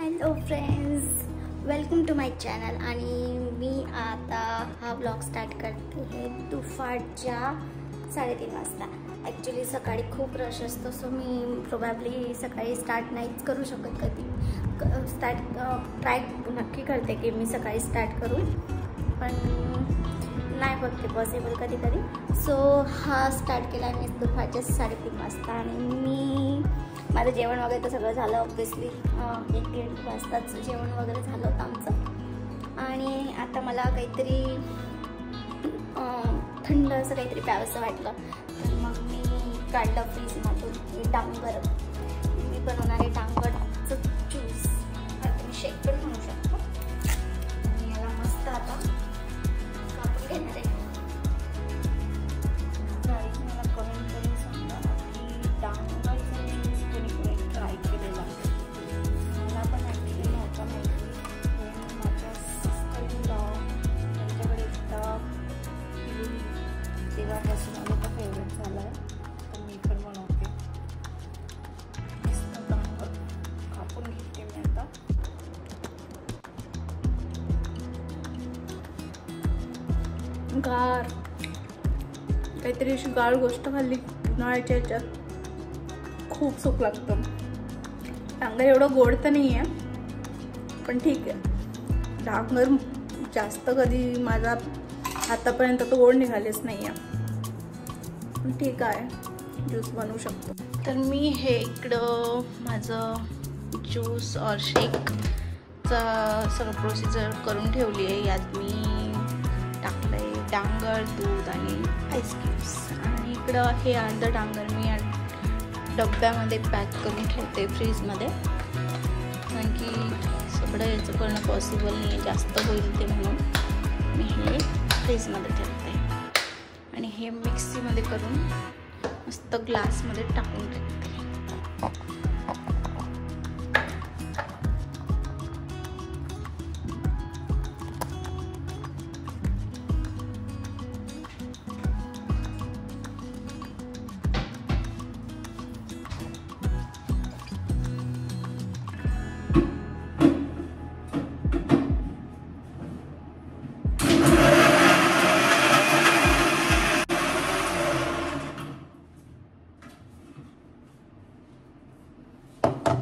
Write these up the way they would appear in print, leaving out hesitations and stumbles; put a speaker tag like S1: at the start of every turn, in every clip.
S1: Hello friends, welcome to my channel. आणि मी आता हा ब्लॉग स्टार्ट करते आहे दुपारच्या 3:30 वाजता. ॲक्च्युली सकाळी खूप रश असतो, सो मी प्रोबॅबली सकाळी स्टार्ट नाहीच करू शकत. कधी ट्राय नक्की करते की मी सकाळी स्टार्ट करू, पण नाही बघते पॉसिबल कधी कधी. सो हा स्टार्ट केला आहे मी दुपारच्या 3:30 वाजता. आणि मी माझं जेवण वगैरे तर सगळं झालं. ऑब्वियसली 1-1.5 वाजताच जेवण वगैरे झालं होतं आमचं. आणि आता मला काहीतरी थंड असं काहीतरी प्यावंसं वाटलं, तर मग मी काढलं फ्रीजमधून डांगर. मी बनवणार आहे डांगरचं ज्यूस. तुम्ही शेक पण म्हणू शकतो. आणि याला मस्त आता कापून घेणार आहे. मला कमेंट करून सांगा की डांगरचं ज्यूस कोणी ट्राय केलेला आहे. मला पण ॲक्च्युली नव्हतं माहिती. माझ्या सिस्टरला त्यांच्याकडे एकदा पिली, तेव्हापासून मला तो फेवरेट झाला आहे. तर मी पण बनवते. मस्त डांगर कापून घेते मी आता. गार काहीतरी अशी गाळ गोष्ट खाल्ली उन्हाळ्याच्या ह्याच्यात खूप सुख लागतं. डांगर एवढं गोड तर नाही आहे, पण ठीक आहे. डांगर जास्त कधी माझा आतापर्यंत तो गोड निघालेच नाही आहे, पण ठीक आहे, ज्यूस बनवू शकतो. तर मी हे इकडं माझं ज्यूस और शेकचा सगळं प्रोसिजर करून ठेवली आहे. यात मी टाकलं आहे डांगर, दूध आणि आईस क्यूब्स. आणि इकडं हे अर्धं डांगर मी डब्यामध्ये पॅक करून ठेवते फ्रीजमध्ये, कारण की सगळं याचं करणं पॉसिबल नाही आहे, जास्त होईल ते म्हणून मी हे फ्रीजमध्ये ठेवते. आणि हे मिक्सीमध्ये करून मस्त ग्लासमध्ये टाकून ठेवते.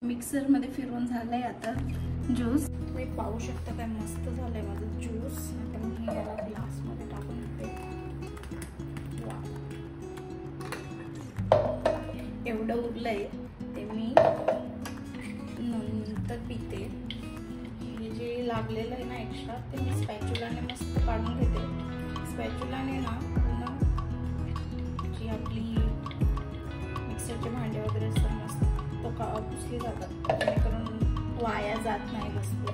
S1: मिक्सरमध्ये फिरवून झालंय आता ज्यूस. तुम्ही पाहू शकता काय मस्त झालंय माझं ज्यूस. आता मी याला ग्लासमध्ये टाकून देते. एवढं उरलंय ते मी नंतर पिते. हे जे लागलेलं आहे ना एक्स्ट्रा, ते मी स्पॅच्युलाने मस्त काढून घेते. स्पॅच्युलाने ना जी आपली मिक्सरचे भांडे वगैरे असतात मस्त तो पुसली जातात, जेणेकरून वाया जात नाही वस्तू.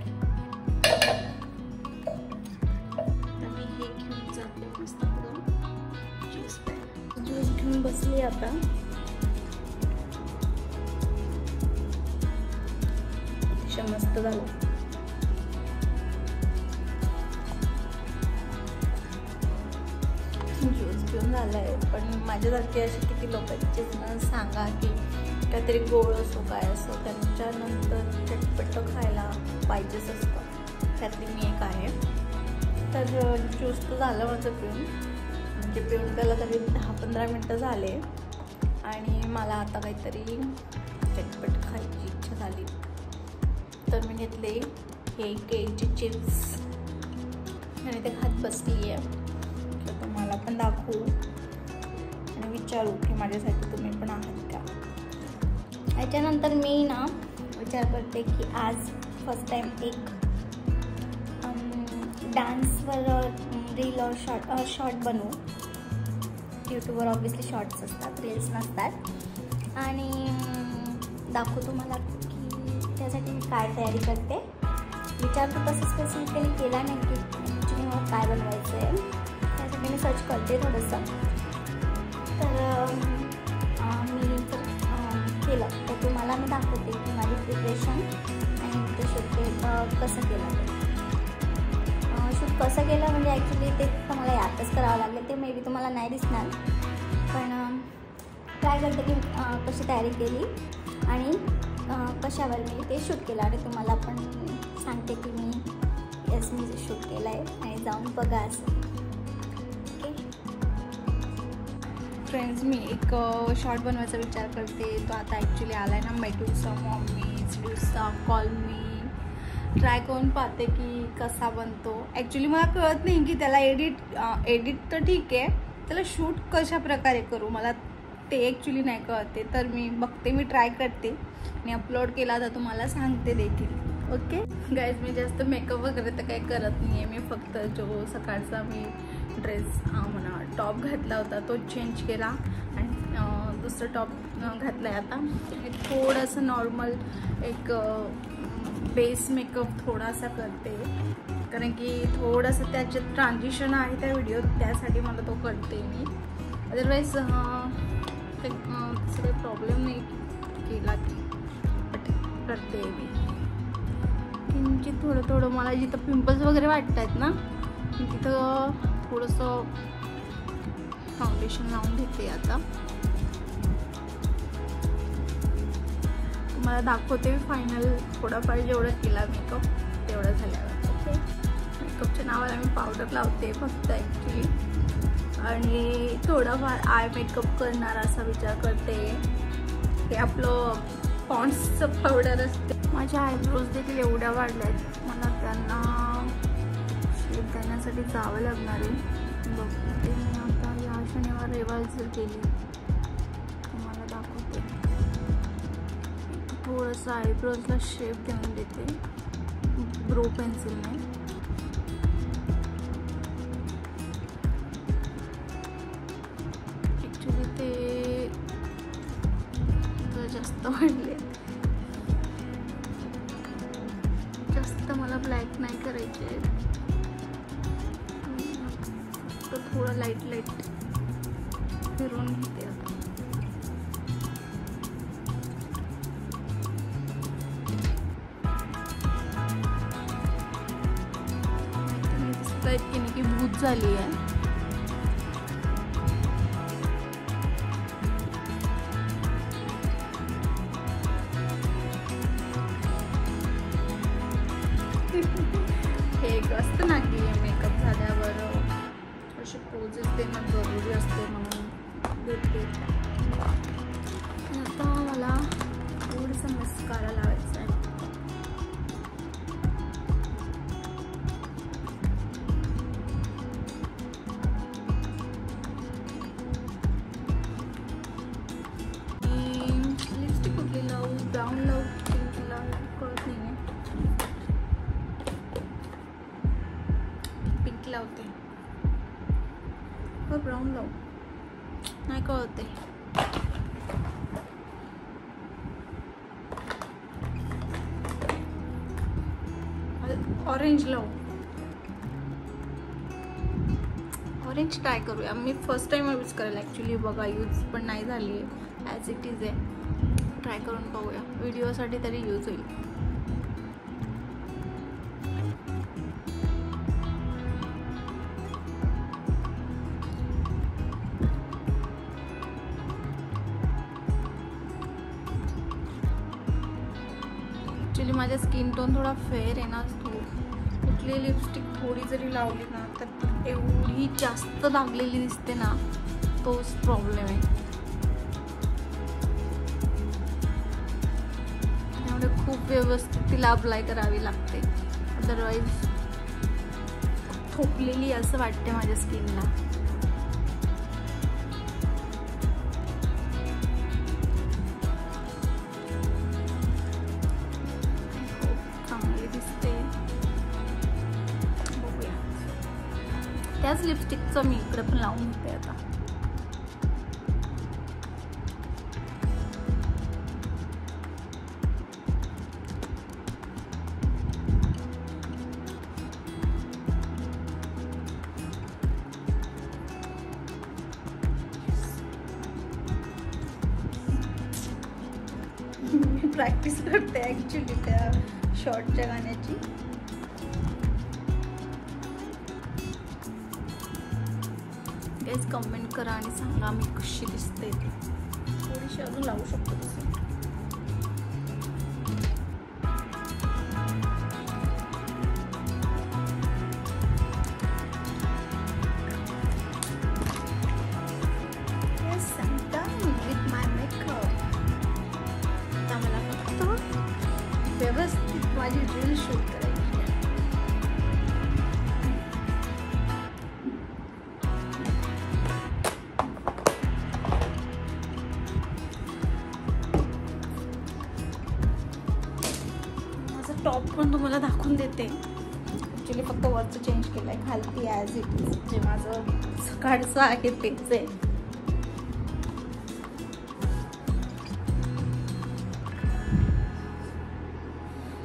S1: तर मी हे घेऊन जाते मस्त ज्यूस घेऊन बसली आता. अतिशय मस्त झालं. ज्यूस घेऊन झालाय, पण माझ्यासारखे असे किती लोकांचे सांगा की काहीतरी गोड असो काय असो, त्यांच्यानंतर चटपट खायला पाहिजेच असतं. त्यातली मी एक आहे. तर ज्यूस तर झालं माझं पिऊन, म्हणजे पिऊन त्याला तरी 10-15 मिनटं झाले. आणि मला आता काहीतरी चटपट खायची इच्छा झाली, तर मी घेतले हे केळीचे चिप्स आणि ते खात बसली आहे. तर तुम्हाला पण दाखवू आणि विचारू की माझ्यासाठी तुम्ही पण आहात का. याच्यानंतर मी ना विचार करते की आज फर्स्ट टाईम एक डान्सवर रील और शॉर्ट बनवू. यूट्यूबवर ऑब्वियसली शॉर्ट्स असतात, रील्स नसतात. आणि दाखवू तुम्हाला की त्यासाठी मी काय तयारी करते. विचार तर तसं स्पेसिफिकली केला नाही की ॲक्च्युली मला काय बनवायचं आहे. त्यासाठी मी सर्च करते थोडंसं. तर मी जर केलं तर तुम्हाला मी दाखवते की माझी प्रिपरेशन आणि ते शूट कसं केलं. ते शूट कसं केलं म्हणजे ॲक्च्युली ते तर मला यातच करावं लागेल. ते मे बी तुम्हाला नाही दिसणार, पण ट्राय करते की कशी तयारी केली आणि
S2: कशावर मी ते शूट केलं आणि तुम्हाला पण सांगते की मी शूट केलं आहे आणि जाऊन बघा असं. ओके
S1: फ्रेंड्स, मी एक शॉर्ट बनवायचा विचार करते. तो आता ॲक्च्युली आला आहे ना, मेडुसा मॉमी डुसा कॉल मी. ट्राय करून पाहते की कसा बनतो. ॲक्च्युली मला कळत नाही की त्याला एडिट तर ठीक आहे, त्याला शूट कशा प्रकारे करू मला ते ॲक्च्युली नाही कळते. तर मी बघते, मी ट्राय करते आणि अपलोड केला तर तुम्हाला सांगते देखील. ओके गाईज, मी जास्त मेकअप वगैरे तर काही करत नाही आहे. मी फक्त जो सकाळचा मी ड्रेस म्हणा टॉप घातला होता तो चेंज केला आणि दुसरं टॉप घातला आहे. आता थोडंसं नॉर्मल एक बेस मेकअप थोडासा करते, कारण की थोडंसं त्याच्यात ट्रान्झिशन आहे त्या व्हिडिओत, त्यासाठी मला तो करते मी. अदरवाईज तसं काही प्रॉब्लेम नाही केला की करते मी. किंचित थोडं थोडं मला जिथं पिंपल्स वगैरे वाटत आहेत ना, मी तिथं थोडंसं फाउंडेशन लावून घेते. आता तुम्हाला दाखवते फायनल थोडाफार जेवढं केला मेकअप तेवढं झाल्यावर. ओके, मेकअपच्या नावाला मी पावडर लावते फक्त ॲक्च्युली, आणि थोडाफार आय मेकअप करणार असा विचार करते. हे आपलं पॉन्ड्सचं पावडर असते. माझ्या आयब्रोज देखील एवढ्या वाढल्या आहेत, मला त्यांना शेप देण्यासाठी जावं लागणार आहे. बघते मी आता या शनिवार रविवार जर गेली तुम्हाला दाखवते. थोडंसं आयब्रोजला शेप देऊन देते ब्रो पेन्सिलने. ॲक्च्युली ते जास्त वाढले, जास्त मला ब्लॅक नाही करायचे, तर थोडं लाईट लाईट फिरून घेते. आता मी दिसत आहेत की नाही की भूत झाली आहे. हे एक असतं ना की मेकअप झाल्यावर असे पोजेस देणं जरुरी असते म्हणून देते. आता मला थोडंसं मस्कारा लावायचा आहे. लिपस्टिक कुठली लावू, ब्राऊन लावू, पिंक लावू कळत नाही आहे. पिंक लावते व ब्राऊन लावू नाही कळते. ऑरेंज लावू, ऑरेंज ट्राय करूया. मी फर्स्ट टाइम यूज करेल ॲक्च्युली. बघा, यूज पण नाही झाली आहे, ॲज इट इज आहे. ट्राय करून पाहूया, व्हिडिओसाठी तरी यूज होईल. ॲक्च्युली माझा स्किन टोन थोडा फेअर आहे ना, कुठली लिपस्टिक थोडी जरी लावली ना तर एवढी जास्त दागलेली दिसते ना, तोच प्रॉब्लेम आहे. त्यामुळे खूप व्यवस्थित तिला अप्लाय करावी लागते, अदरवाईज थोपलेली असं वाटते माझ्या स्किनला. त्याच लिपस्टिकचं मी इकडे पण लावून घेते आता. मी प्रॅक्टिस करते ॲक्च्युली त्या शॉर्टच्या गाण्याची. गाइस कमेंट करा आणि सांगा मी कशी दिसते. थोडीशी अजून लावू शकतो तसं. व्यवस्थित माझी रील शूट करायची आहे. माझा टॉप पण तुम्हाला दाखवून देते. ॲक्च्युली फक्त वरचं चेंज केलं आहे, खालती ॲज इट इज जे माझं सकाळचं आहे तेच आहे.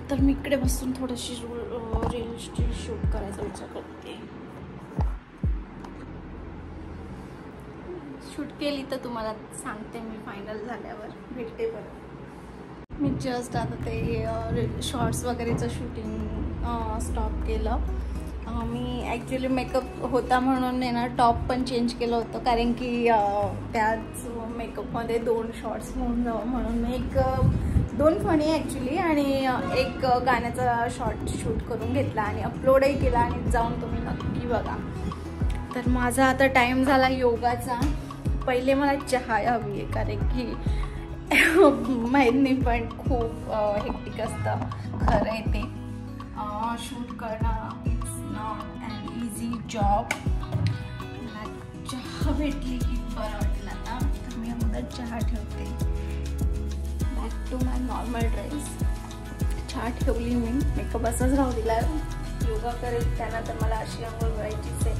S1: तर मी इकडे बसून थोडीशी रील शूट करायचा विचार करते. शूट केली तर तुम्हाला सांगते मी फायनल झाल्यावर, भेटते बरं. मी जस्ट आता ते शॉर्ट्स वगैरेचं शूटिंग स्टॉप केलं. मी ॲक्च्युली मेकअप होता म्हणून आहे ना टॉप पण चेंज केलं होतं, कारण की त्याच मेकअपमध्ये 2 शॉर्ट्स होऊन जावं म्हणून मी 2 फणी ॲक्च्युली आणि एक गाण्याचा शॉर्ट शूट करून घेतला आणि अपलोडही केला. आणि जाऊन तुम्ही नक्की बघा. तर माझा आता टाईम झाला योगाचा. पहिले मला चहा हवी आहे, कारण की माहीत नाही पण खूप हेक्टिक असतं खरं आहे ते. शूट करणं it's not an easy job. मला चहा भेटली की बरं वाटेल. आता तर मी अगोदर चहा ठेवते. Back to my normal dress. चहा ठेवली मी, मेकअप असाच राहू दिला. योगा करेल त्यानंतर मला अशी अंघोळ करायचीच आहे.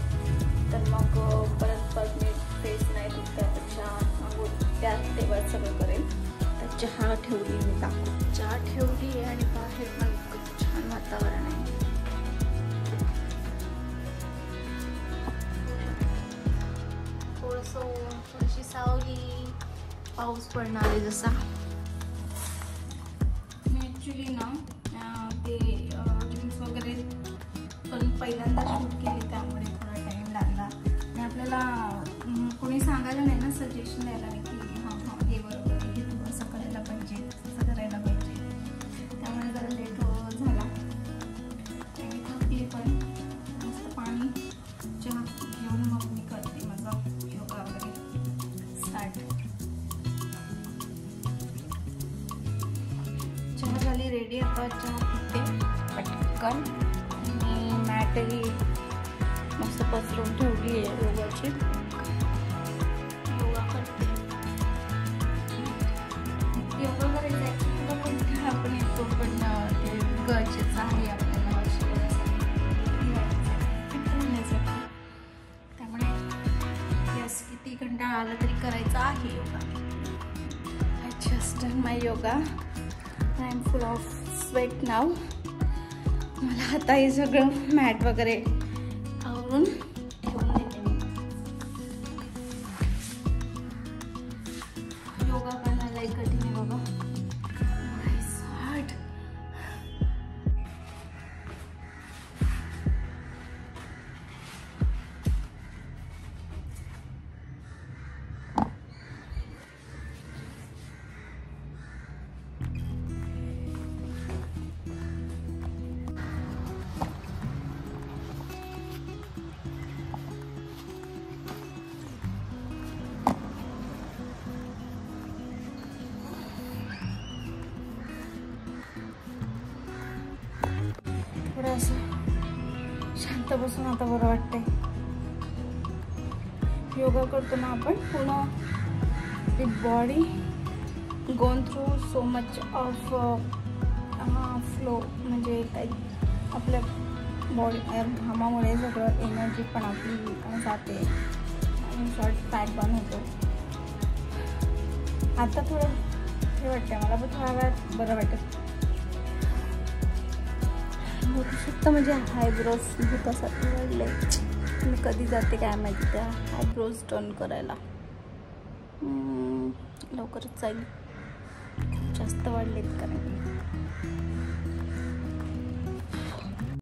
S1: तर मग परत मी फेस नाही धुत, त्यापेक्षा अंघोळ त्यात तेव्हा सगळं करेल. तर चहा ठेवली मी टाकून. चहा ठेवली आहे आणि बाहेर पण खूप छान वातावरण आहे. थोडीशी सावली, पाऊस पडणार आहे जसा. मी ॲक्च्युली ना ते ड्रिंक्स वगैरे पण पहिल्यांदा शूट केली, त्यामुळे थोडा टाईम लागला. आणि आपल्याला कोणी सांगायला नाही ना, सजेशन द्यायला नाही की हां हे बरोबर, हे तू असं करायला पाहिजे, असं करायला पाहिजे. त्यामुळे जरा लेट झाला. आणि थकली पण. मस्त पाणी चहा घेऊन मग मी करते माझा योगा वगैरे स्टार्ट. चहा झाली रेडी. आता चहा पिते पटकन. आणि मॅटही मस्त पसरून ठेवली आहे योगाची. योगा करते. योगा करायचं ॲक्च्युली पण आपण येतो, पण ते गरजेचं आहे आपल्याला फिट राहण्यासाठी. त्यामुळे यस, किती कंटाळा आला तरी करायचा आहे yoga. I just done my yoga. I am full of sweat now. मला आता हे सगळं मॅट वगैरे आवरून ठेवून देते मी. योगा करायला एक कठीण आहे बाबा. हार्ड. थोडंसं शांत बसून आता बरं वाटतंय. योगा करतो ना आपण, पूर्ण दी बॉडी गोन through so much of flow, म्हणजे आपल्या बॉडी घामामुळे सगळं एनर्जी पण आपली जाते आणि शॉर्ट पॅक पण होतो. आता थोडं हे वाटतं मला, पण थोड्या वेळात बरं वाटतं. फक्त म्हणजे आयब्रोज भूतासाठी वाढले. मी कधी जाते काय माहिती त्या आयब्रोज टर्न करायला. लवकरच जाईल. खूप जास्त वाढलेत कारण